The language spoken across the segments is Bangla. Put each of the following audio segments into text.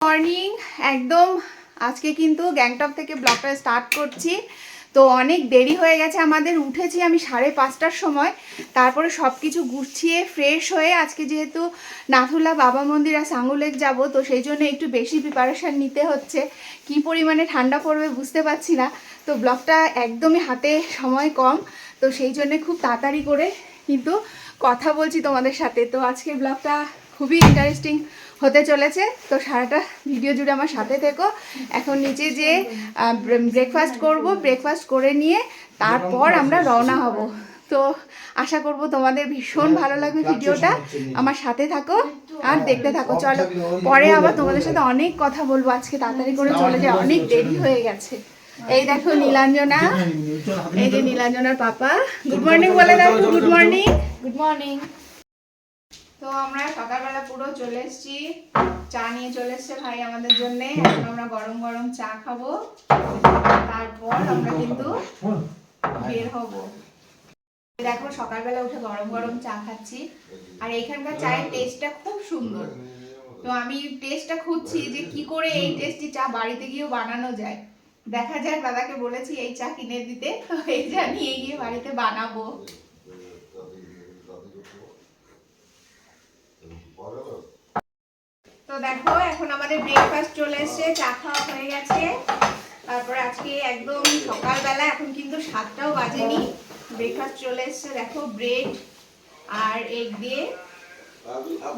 মর্নিং একদম আজকে কিন্তু গ্যাংটক থেকে ব্লগটা স্টার্ট করছি। তো অনেক দেরি হয়ে গেছে আমাদের, উঠেছি আমি 5:30টার সময়। তারপরে সব কিছু গুছিয়ে ফ্রেশ হয়ে আজকে যেহেতু নাথুলা বাবা মন্দির আর সাঙ্গু লেক যাবো, তো সেই জন্য একটু বেশি প্রিপারেশান নিতে হচ্ছে। কি পরিমাণে ঠান্ডা পড়বে বুঝতে পারছি না। তো ব্লগটা একদমই হাতে সময় কম, তো সেই জন্যে খুব তাড়াতাড়ি করে কিন্তু কথা বলছি তোমাদের সাথে। তো আজকের ব্লগটা খুবই ইন্টারেস্টিং হতে চলেছে, তো সারাটা ভিডিও জুড়ে আমার সাথে থেকো। এখন নিচে যে ব্রেকফাস্ট করব, ব্রেকফাস্ট করে নিয়ে তারপর আমরা রওনা হব। তো আশা করব তোমাদের ভীষণ ভালো লাগবে ভিডিওটা, আমার সাথে থাকো আর দেখতে থাকো। চলো, পরে আবার তোমাদের সাথে অনেক কথা বলবো। আজকে তাড়াতাড়ি করে চলে যায়, অনেক দেরি হয়ে গেছে। এই দেখো নীলাঞ্জনা, এই যে নীলাঞ্জনার পাপা। গুড মর্নিং বলে দাও। Good morning. Good morning. তো আমরা সকালবেলা পুরো চলে এসেছি, চা নিয়ে চলে এসছে ভাই আমাদের জন্য। এখন আমরা গরম গরম চা খাবো, তারপর আমরা কিন্তু বের হব। দেখো সকালবেলা উঠে গরম গরম চা খাচ্ছি, আর এইখানকার চায়ের টেস্টটা খুব সুন্দর। তো আমি টেস্টটা খুঁজছি যে কি করে এই টেস্টি চা বাড়িতে গিয়েও বানানো যায়। দেখা যাক, দাদাকে বলেছি এই চা কিনে দিতে, তো এই চা নিয়ে গিয়ে বাড়িতে বানাবো। তো দেখো এখন আমাদের ব্রেকফাস্ট চলে এসেছে, চা খাওয়া হয়ে গেছে। তারপরে আজকে একদম সকালবেলা, এখন কিন্তু 7টাও বাজেনি, ব্রেকফাস্ট চলে এসেছে। দেখো ব্রেড আর এগ দিয়ে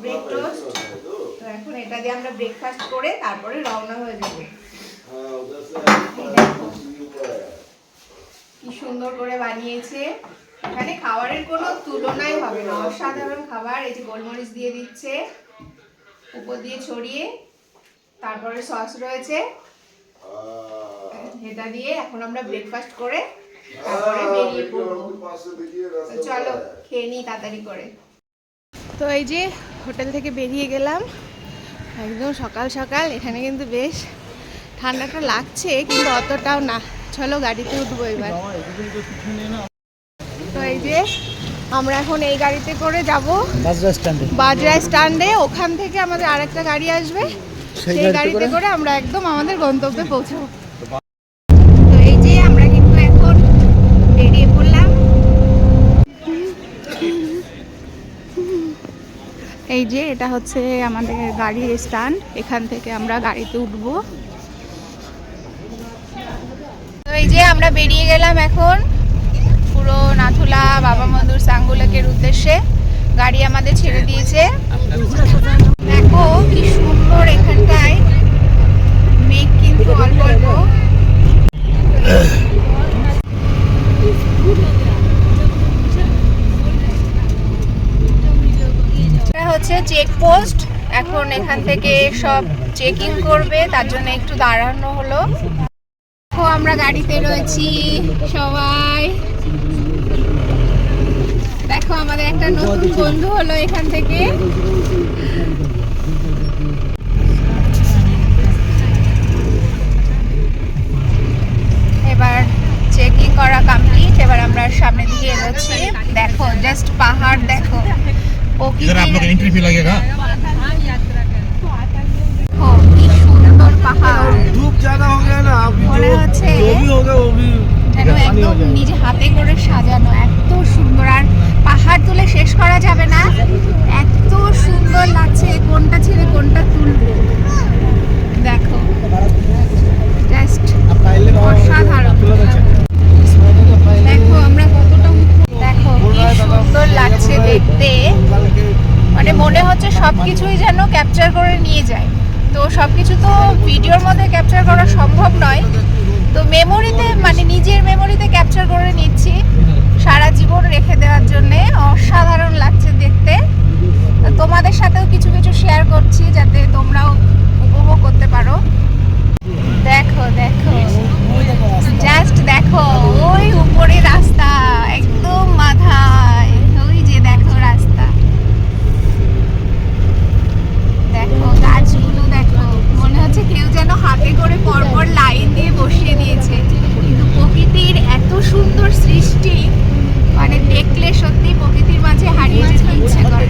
ব্রেড টোস্ট। তো এখন এটা দিয়ে আমরা ব্রেকফাস্ট করে তারপরে রওনা হয়ে যাবো। কি সুন্দর করে বানিয়েছে, এখানে খাবারের কোনো তুলনাই হবে না, অসাধারণ খাবার। এই যে গোলমরিচ দিয়ে দিচ্ছে উপর দিয়ে ছড়িয়ে, তারপরে সস রয়েছে, এটা দিয়ে এখন আমরা ব্রেকফাস্ট করে তারপরে বেরিয়ে পড়বো। তো চলো খেয়ে নিই তাড়াতাড়ি করে। তো এই যে হোটেল থেকে বেরিয়ে গেলাম একদম সকাল সকাল। এখানে কিন্তু বেশ ঠান্ডাটা লাগছে, কিন্তু অতটাও না। চলো গাড়িতে উঠবো এবার। তো এই যে আমরা এখন এই গাড়িতে করে যাব বাজরা স্ট্যান্ডে। ওখান থেকে আমাদের আরেকটা গাড়ি আসবে, সেই গাড়িতে করে আমরা একদম আমাদের গন্তব্যে পৌঁছাবো। তো এই যে আমরা কিন্তু এখন বেরিয়ে পড়লাম। এই যে এটা হচ্ছে আমাদের গাড়ির স্ট্যান্ড, এখান থেকে আমরা গাড়িতে উঠবো। তো এই যে আমরা বেরিয়ে গেলাম এখন পুরো নাথুলা বাবা মন্দির সাঙ্গু লেকের উদ্দেশ্যে। গাড়ি আমাদের ছেড়ে দিয়েছে। দেখো কি সুন্দর এখানটায় মেঘ, কিন্তু অল্প অল্প। এটা হচ্ছে চেকপোস্ট, এখন এখান থেকে সব চেকিং করবে, তার জন্য একটু দাঁড়ানো হলো। আমরা গাড়িতে রয়েছি সবাই। দেখো আমাদের একটা নতুন বন্ধু হলো এখান থেকে। এবার চেকিং করা কমপ্লিট, এবার আমরা সামনের দিকে এগোচ্ছি। দেখো জাস্ট পাহাড়, দেখো মনে হচ্ছে যেন একদম নিজে হাতে করে সাজানো, এত সুন্দর। আর পাহাড় তুলে শেষ করা যাবে না, এত সুন্দর লাগছে। কোনটা ছেড়ে কোনটা তুলবো, দেখো জাস্ট অসাধারণ। দেখো আমরা কতটা, দেখো কি সুন্দর লাগছে দেখতে। মানে মনে হচ্ছে সবকিছুই যেন ক্যাপচার করে নিয়ে যায়। তো সবকিছু তো ভিডিওর মধ্যে ক্যাপচার করা সম্ভব নয়, তো মেমোরিতে, মানে নিজের মেমোরিতে ক্যাপচার করে নিচ্ছি সারা জীবন রেখে দেওয়ার জন্যে। অসাধারণ লাগছে দেখতে। তোমাদের সাথেও কিছু কিছু শেয়ার করছি যাতে তোমরাও উপভোগ করতে পারো। দেখো দেখো জাস্ট দেখো, ওই উপরে রাস্তা একদম মাথায়, ওই যে দেখো রাস্তা, দেখো গাছগুলো, দেখো মনে হচ্ছে কেউ যেন হাতে করে পরপর লাইন দিয়ে বসিয়ে দিয়েছে। কিন্তু প্রকৃতির এত সুন্দর সৃষ্টি, মানে দেখলে সত্যি প্রকৃতির মাঝে হারিয়ে যেতে ইচ্ছে করে।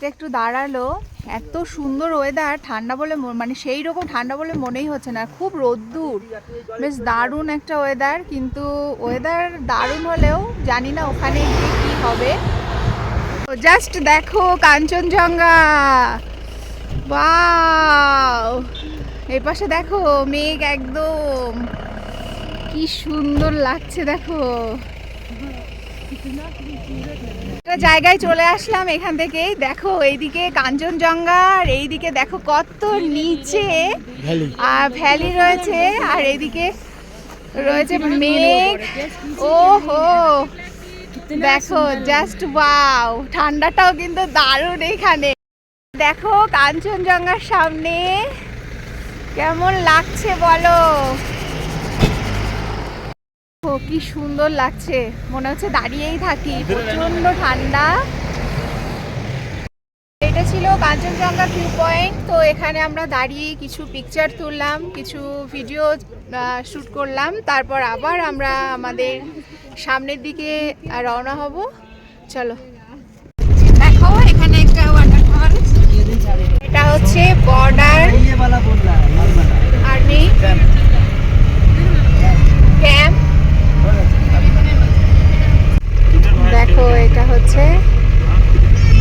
হালকা একটু দাঁড়ালো। এত সুন্দর ওয়েদার, ঠান্ডা বলে মানে সেই রকম ঠান্ডা বলে মনেই হচ্ছে না, খুব রোদ্দুর, বেশ দারুণ একটা ওয়েদার। কিন্তু ওয়েদার দারুণ হলেও জানি না ওখানে গিয়ে কী হবে। জাস্ট দেখো কাঞ্চনজঙ্ঘা, ওয়াও! এই পাশে দেখো মেঘ, একদম কি সুন্দর লাগছে দেখো। একটা জায়গায় চলে আসলাম এখান থেকে, দেখো এইদিকে কাঞ্চনজঙ্ঘা আর এইদিকে দেখো কত নিচে ভ্যালি রয়েছে, আর এইদিকে রয়েছে মেঘ। ওহো দেখো জাস্ট ওয়াও, ঠান্ডাটাও কিন্তু দারুণ এখানে। দেখো কাঞ্চনজঙ্ঘার সামনে কেমন লাগছে বলো, কি সুন্দর লাগছে, মনে হচ্ছে দাঁড়িয়েই থাকি, প্রচন্ড ঠান্ডা। এটা ছিল কাঞ্চনজঙ্ঘা ভিউ পয়েন্ট। তো এখানে আমরা দাঁড়িয়ে কিছু পিকচার তুললাম, কিছু ভিডিও শ্যুট করলাম, তারপর আবার আমরা আমাদের সামনের দিকে রওনা হব। চলো দেখো এখানে একটা ওয়াটারফল, এটা হচ্ছে বর্ডার আর্মি ক্যাম্প। দেখো এটা হচ্ছে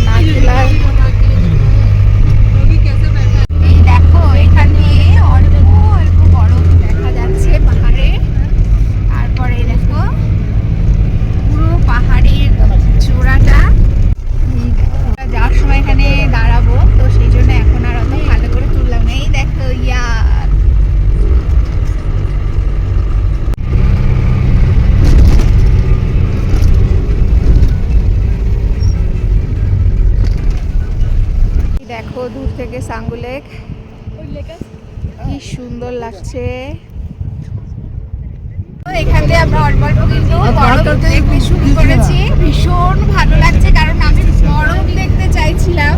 নাথুলার। এই দেখো এখানে অল্প অল্প বরফ দেখা যাচ্ছে পাহাড়ে, তারপরে দেখো পুরো পাহাড়ের চূড়াটা। যাওয়ার সময় এখানে দাঁড়াবো, তো সেই জন্য এখন আর অত ভালো করে তুললাম না। এই দেখো ইয়ার, দেখো দূর থেকে সাঙ্গু লেক, কি সুন্দর লাগছে। এখান থেকে আমরা অল্প অল্প কিন্তু বরফ দেখতে শুরু করেছি, ভীষণ ভালো লাগছে, কারণ আমি বরফ দেখতে চাইছিলাম।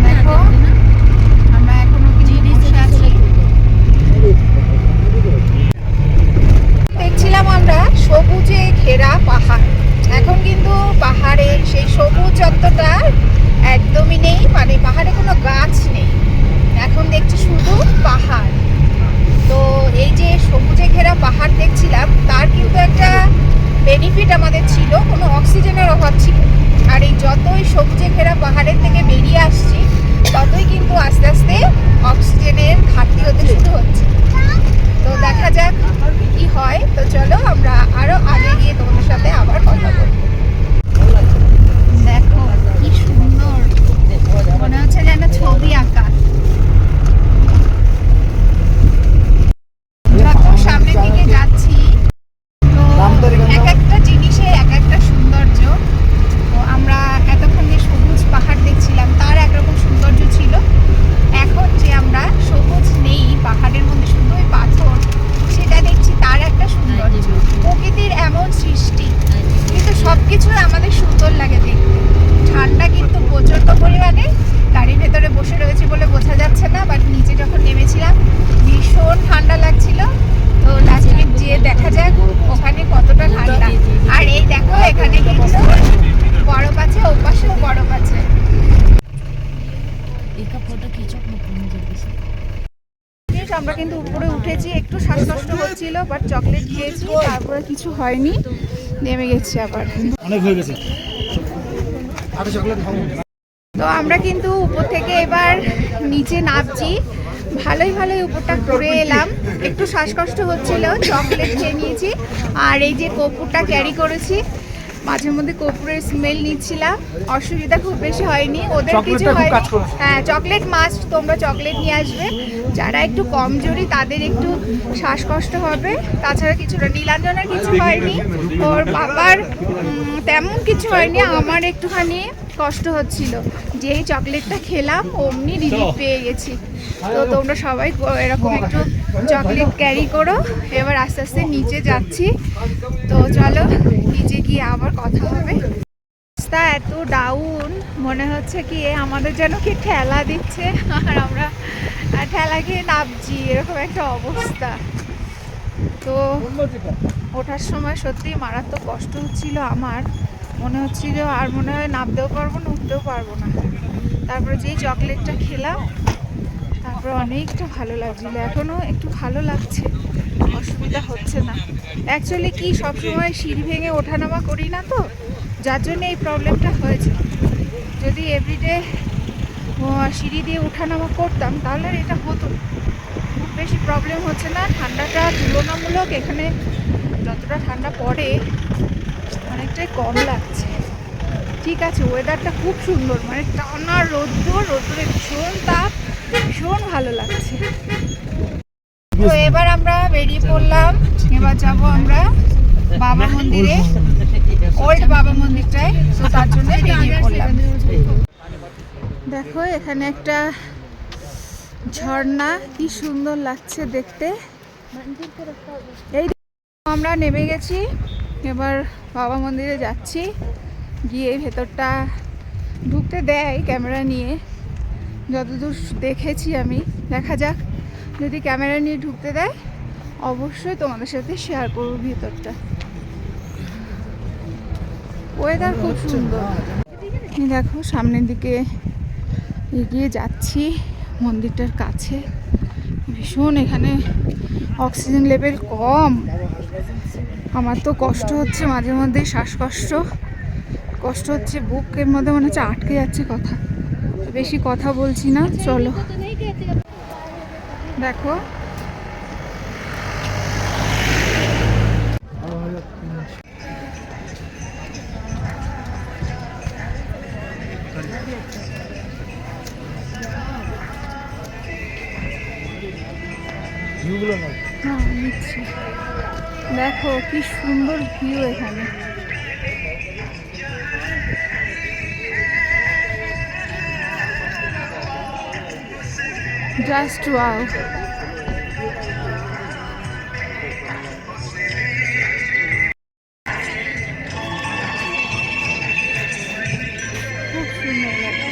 দেখো আমরা এখনো কিন্তু বসে আছি, দেখছিলাম আমরা সবুজে ঘেরা পাহাড়। এখন কিন্তু পাহাড়ের সেই সবুজত্বটা একদমই নেই, মানে পাহাড়ে কোনো গাছ নেই, এখন দেখছি শুধু পাহাড়। তো এই যে সবুজে ঘেরা পাহাড় দেখছিলাম, তার কিন্তু একটা বেনিফিট আমাদের ছিল, কোনো অক্সিজেনের অভাব ছিল। আর এই যতই সবুজে ঘেরা পাহাড়ের থেকে বেরিয়ে আসছি, ততই কিন্তু আস্তে আস্তে অক্সিজেনের ঘাটতি হতে শুরু হচ্ছে। তো দেখা যাক কি হয়। তো চলো আমরা আরো আগে গিয়ে তোমাদের সাথে আবার কথা বলবো। দেখো কি সুন্দর, মনে হচ্ছে যেন ছবি আঁকা। যত সামনের দিকে যাচ্ছি তো এক একটা জিনিসের এক একটা সৌন্দর্য। তো আমরা এতক্ষণ যে সবুজ পাহাড় দেখছিলাম তার একরকম সৌন্দর্য ছিল, এখন যে আমরা সবুজ নেই, পাহাড়ের মধ্যে শুধু ওই পাথর, সেটা দেখছি তার একটা সৌন্দর্য। প্রকৃতির এমন সৃষ্টি, কিন্তু সবকিছুই আমাদের সুন্দর লাগে দেখতে। ঠান্ডা কিন্তু প্রচন্ড পরিমাণে, গাড়ির ভেতরে বসে রয়েছে বলে বোঝা যাচ্ছে না, বাট নিচে যখন নেমেছিলাম ভীষণ ঠান্ডা লাগছিল। তো লাস্টে গিয়ে দেখা যাক ওখানে কতটা ঠান্ডা। আর এই দেখো এখানে কিন্তু বরফ আছে, ওপাশেও বরফ আছে। আমরা কিন্তু উপরে উঠেছি, একটু শ্বাসকষ্ট হচ্ছিল, বাট চকলেট খেয়েছি, তারপরে কিছু হয়নি, নেমে গেছি আবার। অনেক হয়ে গেছে। তো আমরা কিন্তু উপর থেকে এবার নিচে নামছি, ভালোই ভালোই উপরটা ঘুরে এলাম। একটু শ্বাসকষ্ট হচ্ছিল, চকলেট খেয়ে নিয়েছি, আর এই যে কর্পূরটা ক্যারি করেছি, মাঝে মধ্যে কর্পূরের স্মেল নিচ্ছিলাম, অসুবিধা খুব বেশি হয়নি, ওদের কিছু হয়নি। হ্যাঁ চকলেট মাস্ট, তোমরা চকলেট নিয়ে আসবে। যারা একটু কমজোরি তাদের একটু শ্বাসকষ্ট হবে, তাছাড়া কিছুটা। নীলাঞ্জনের কিছু হয়নি, ওর বাবার তেমন কিছু হয়নি, আমার একটুখানি কষ্ট হচ্ছিল। যেই চকলেটটা খেলাম অমনি রিলিফ পেয়ে গেছি। তো তোমরা সবাই এরকম একটু চকলেট ক্যারি করো। এবার আস্তে আস্তে নিচে যাচ্ছি, তো চলো নিচে গিয়ে আবার কথা হবে। রাস্তা এত ডাউন, মনে হচ্ছে কি আমাদের যেন কি ঠেলা দিচ্ছে, আর আমরা ঠেলা খেয়ে নামছি, এরকম একটা অবস্থা। তো ওঠার সময় সত্যি মারাত্মক কষ্ট হচ্ছিল আমার, মনে হচ্ছিল আর মনে হয় নামতেও পারবো না, উঠতেও পারবো না। তারপরে যেই চকলেটটা খেলাম তারপরে অনেকটা ভালো লাগছিল, এখনও একটু ভালো লাগছে, অসুবিধা হচ্ছে না। অ্যাকচুয়ালি কি সবসময় সিঁড়ি ভেঙে ওঠানামা করি না তো, যার জন্য এই প্রবলেমটা হয়েছে। যদি এভরিডে সিঁড়ি দিয়ে ওঠানামা করতাম তাহলে আর এটা হতো না। খুব বেশি প্রবলেম হচ্ছে না। ঠান্ডাটা তুলনামূলক এখানে যতটা ঠান্ডা পড়ে অনেকটাই কম লাগছে। ঠিক আছে, ওয়েদারটা খুব সুন্দর, মানে টানা রোদ্দুরে ভীষণ তাপ, ভীষণ ভালো লাগছে। তো এবার আমরা বেরিয়ে পড়লাম, এবার যাব আমরা বাবা মন্দিরে, ওল্ড বাবা মন্দিরটায়। তো তার জন্য বেরিয়ে পড়লাম। দেখো এখানে একটা ঝর্ণা, কি সুন্দর লাগছে দেখতে। এই আমরা নেমে গেছি, এবার বাবা মন্দিরে যাচ্ছি। গিয়ে ভেতরটা ঢুকতে দেয় ক্যামেরা নিয়ে, যতদূর দেখেছি আমি। দেখা যাক, যদি ক্যামেরা নিয়ে ঢুকতে দেয় অবশ্যই তোমাদের সাথে শেয়ার করবো ভেতরটা। ওয়েদার খুব সুন্দর। দেখো সামনের দিকে এগিয়ে যাচ্ছি মন্দিরটার কাছে। ভীষণ এখানে অক্সিজেন লেভেল কম, আমার তো কষ্ট হচ্ছে মাঝে মধ্যে, শ্বাসকষ্ট কষ্ট হচ্ছে, বুকের মধ্যে মনে হচ্ছে আটকে যাচ্ছে কথা। বেশি কথা বলছি না, চলো। দেখো নিচ্ছি, দেখো কি সুন্দর ভিউ এখানে। Just wow. খুব সুন্দর লাগে।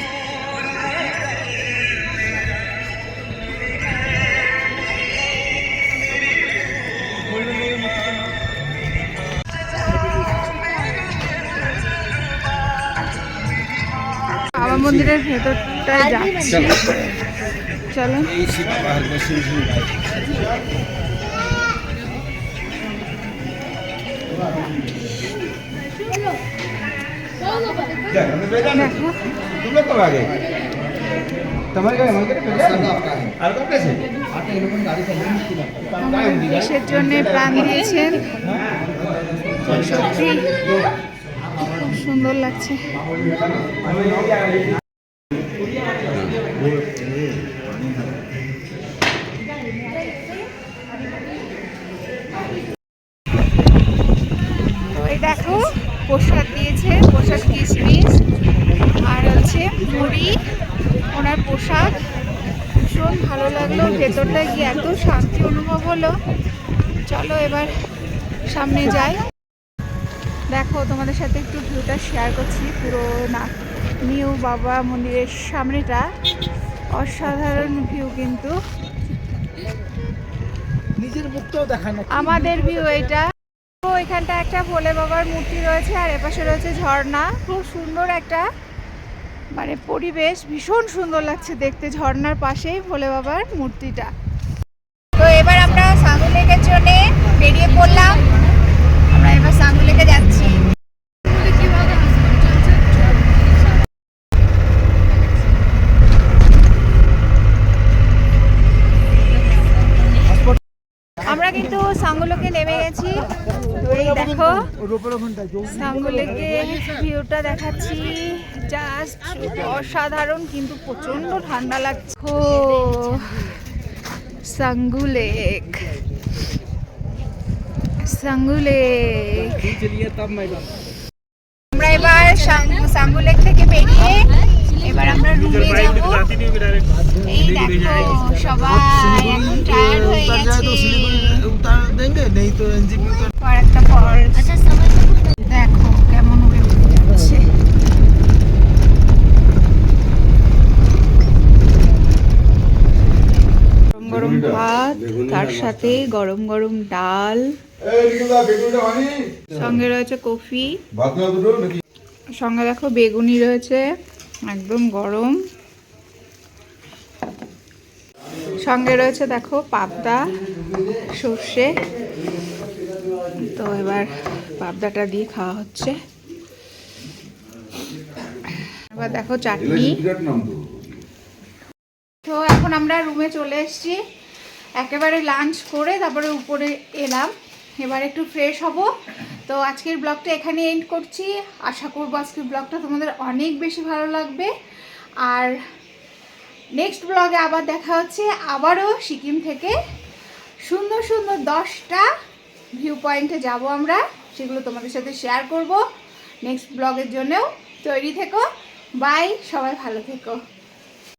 বাবা মন্দিরের ভেতরটায় যাচ্ছি, চলো। দেশের জন্য প্রাণ দিয়েছেন, সত্যি খুব সুন্দর লাগছে। তো এই দেখো প্রসাদ দিয়েছে, প্রসাদ কিশমিশ আর হচ্ছে মুড়ি, ওনার প্রসাদ। ভীষণ ভালো লাগলো, ভেতরটা গিয়ে এত শান্তি অনুভব হলো। চলো এবার সামনে যাই। দেখো তোমাদের সাথে একটু ভিউটা শেয়ার করছি, পুরো না নিউ বাবা মন্দিরের সামনেটা অসাধারণ ভিউ, কিন্তু নিজের মুখটাও দেখা না আমাদের ভিউ এইটা। তো এখানটা একটা ভোলে বাবার মূর্তি রয়েছে আর এপাশে রয়েছে ঝর্ণা। খুব সুন্দর একটা মানে পরিবেশ, ভীষণ সুন্দর লাগছে দেখতে। ঝর্ণার পাশেই ভোলে বাবার মূর্তিটা। তো এবার আমরা সাঙ্গু লেকের জন্য বেরিয়ে পড়লাম, আমরা এবার সাঙ্গু লেকে যাচ্ছি। আমরা কিন্তু সাঙ্গু লেকে নেমে গেছি। এই দেখো সাঙ্গু লেকের ভিউটা দেখাচ্ছি, জাস্ট অসাধারণ, কিন্তু প্রচন্ড ঠান্ডা লাগছে। ও সাঙ্গু লেক, সাঙ্গু লেক। আমরা এবার সাঙ্গু লেক থেকে বেরিয়ে এবার আমরা রুমে যাব। এই দেখো সবাই এখন টায়ার্ড হয়ে গেছে। আর একটা ফলস দেখো কেমন উড়ে উড়ে যাচ্ছে। গরম গরম ভাত, তার সাথে গরম গরম ডাল, সঙ্গে রয়েছে কফি, ভাত না দুটো নাকি? সঙ্গে দেখো বেগুনি রয়েছে একদম গরম, সঙ্গে রয়েছে দেখো পাবদা সর্ষে। তো এবার পাবদাটা দিয়ে খাওয়া হচ্ছে। এবার দেখো চাটনি। বিরাট নাম তো। তো এখন আমরা রুমে চলে এসেছি, একেবারে লাঞ্চ করে তারপরে উপরে এলাম, এবার একটু ফ্রেশ হব। তো আজকের ব্লগটা এখানে এন্ড করছি। আশা করবো আজকের ব্লগটা তোমাদের অনেক বেশি ভালো লাগবে। আর নেক্সট ব্লগে আবার দেখা হচ্ছে, আবারও সিকিম থেকে সুন্দর সুন্দর 10টা ভিউ পয়েন্টে যাব আমরা, সেগুলো তোমাদের সাথে শেয়ার করব। নেক্সট ব্লগের জন্যও তৈরি থেকো। বাই, সবাই ভালো থেকো।